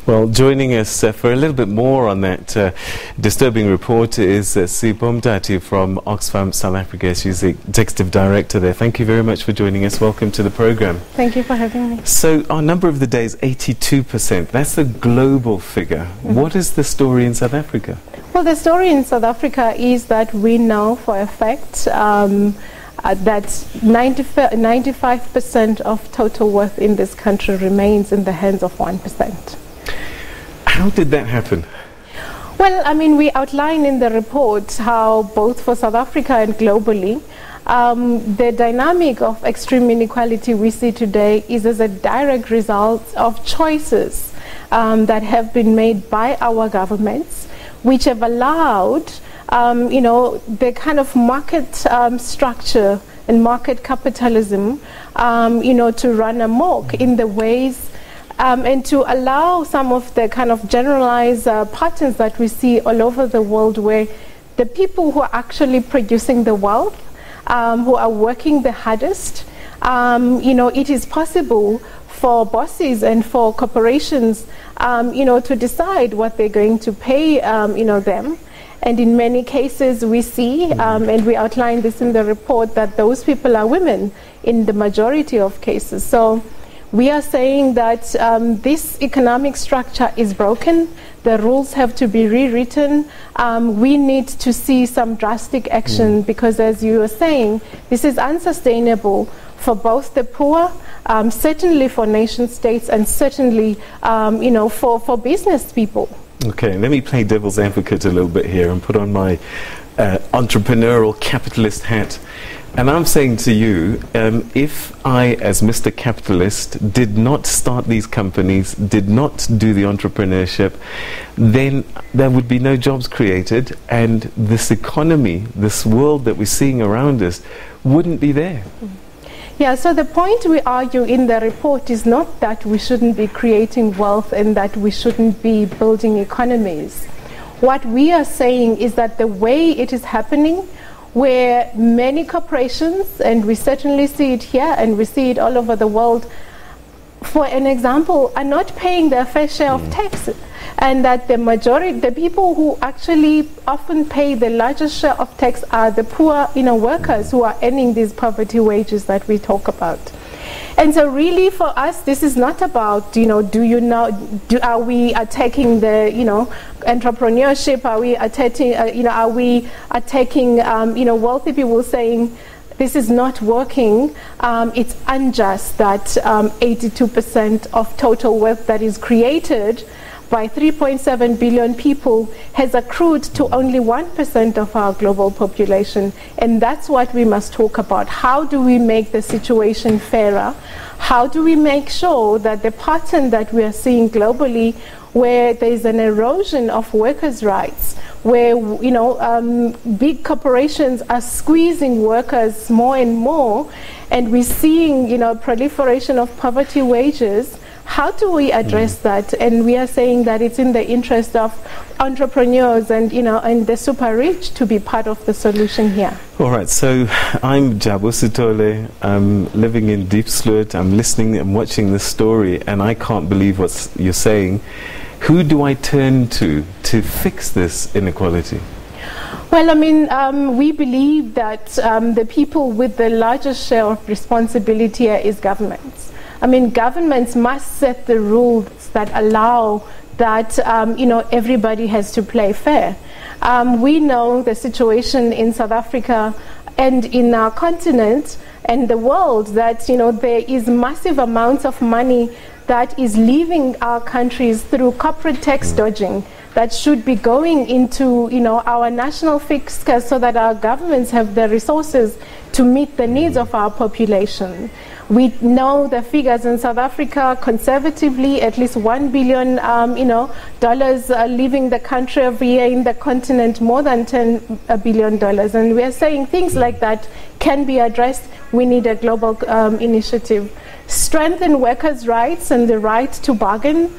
Well, joining us for a little bit more on that disturbing report is Sipho Mthathi from Oxfam, South Africa. She's the Executive Director there. Thank you very much for joining us. Welcome to the program. Thank you for having me. So our number of the day is 82%. That's the global figure. What is the story in South Africa? Well, the story in South Africa is that we know for a fact that 95% of total wealth in this country remains in the hands of 1%. How did that happen? Well, I mean, we outline in the report how both for South Africa and globally, the dynamic of extreme inequality we see today is as a direct result of choices that have been made by our governments, which have allowed, the kind of market structure and market capitalism, to run amok in the ways and to allow some of the kind of generalized patterns that we see all over the world, where the people who are actually producing the wealth, who are working the hardest, it is possible for bosses and for corporations, to decide what they're going to pay, them. And in many cases we see, and we outline this in the report, that those people are women in the majority of cases. So we are saying that this economic structure is broken. The rules have to be rewritten. We need to see some drastic action because, as you were saying, this is unsustainable for both the poor, certainly for nation states, and certainly for business people. Okay, let me play devil's advocate a little bit here and put on my entrepreneurial capitalist hat. And I'm saying to you, if I, as Mr. Capitalist, did not start these companies, did not do the entrepreneurship, then there would be no jobs created, and this economy, this world that we're seeing around us, wouldn't be there. Yeah, so the point we argue in the report is not that we shouldn't be creating wealth and that we shouldn't be building economies. What we are saying is that the way it is happening, where many corporations, and we certainly see it here and we see it all over the world, for an example, are not paying their fair share of tax, and that the majority, the people who actually often pay the largest share of tax are the poor, workers who are earning these poverty wages that we talk about. And so really for us, this is not about, are we attacking the, entrepreneurship? Are we attacking, wealthy people saying, this is not working? It's unjust that 82% of total wealth that is created by 3.7 billion people has accrued to only 1% of our global population. And that's what we must talk about. How do we make the situation fairer? How do we make sure that the pattern that we are seeing globally, where there is an erosion of workers' rights, where big corporations are squeezing workers more and more, and we're seeing proliferation of poverty wages, how do we address that? And we are saying that it's in the interest of entrepreneurs and and the super rich to be part of the solution here. All right, so I'm Jabo Sitole. I'm living in Deep Sloot. I'm listening and watching this story, and I can't believe what you're saying. Who do I turn to fix this inequality? Well, I mean, we believe that the people with the largest share of responsibility here is governments. I mean, governments must set the rules that allow that, everybody has to play fair. We know the situation in South Africa and in our continent and the world that, there is massive amounts of money that is leaving our countries through corporate tax dodging that should be going into, our national fiscus so that our governments have the resources to meet the needs of our population. We know the figures in South Africa, conservatively, at least $1 billion, dollars leaving the country every year. In the continent, more than $10 billion. And we are saying things like that can be addressed. We need a global initiative. Strengthen workers' rights and the right to bargain,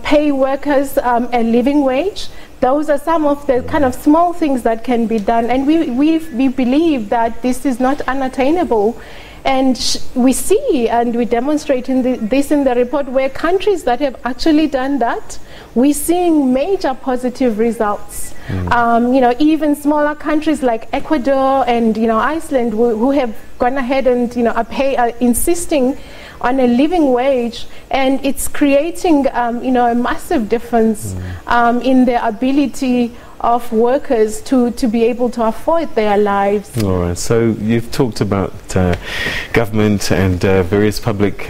pay workers a living wage. Those are some of the kind of small things that can be done. And we believe that this is not unattainable. And we see and we demonstrate this in the report where countries that have actually done that, we're seeing major positive results. You know, even smaller countries like Ecuador and, you know, Iceland who have gone ahead and, you know, are insisting on a living wage, and it's creating, you know, a massive difference in the ability of workers to be able to afford their lives. All right, so you've talked about government and various public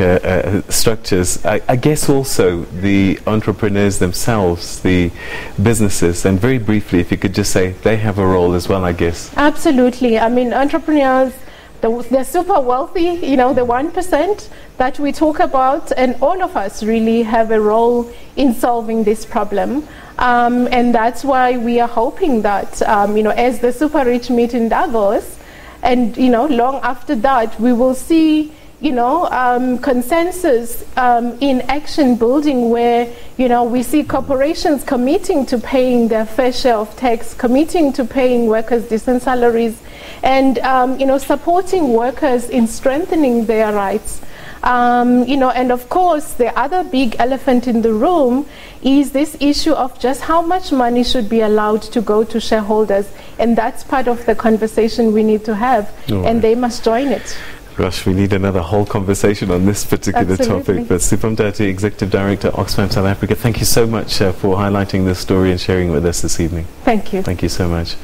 structures. I guess also the entrepreneurs themselves, the businesses, and very briefly, if you could just say they have a role as well, I guess. Absolutely. I mean, entrepreneurs, they're super wealthy, you know, the 1% that we talk about, and all of us really have a role in solving this problem. And that's why we are hoping that, you know, as the super rich meet in Davos, and, you know, long after that, we will see, you know, consensus in action building where, you know, we see corporations committing to paying their fair share of tax, committing to paying workers decent salaries, and, you know, supporting workers in strengthening their rights. You know, and of course, the other big elephant in the room is this issue of just how much money should be allowed to go to shareholders. And that's part of the conversation we need to have. And they must join it. Gosh, we need another whole conversation on this particular topic. But Sipho Mthathi, Executive Director, Oxfam South Africa, thank you so much for highlighting this story and sharing it with us this evening. Thank you. Thank you so much.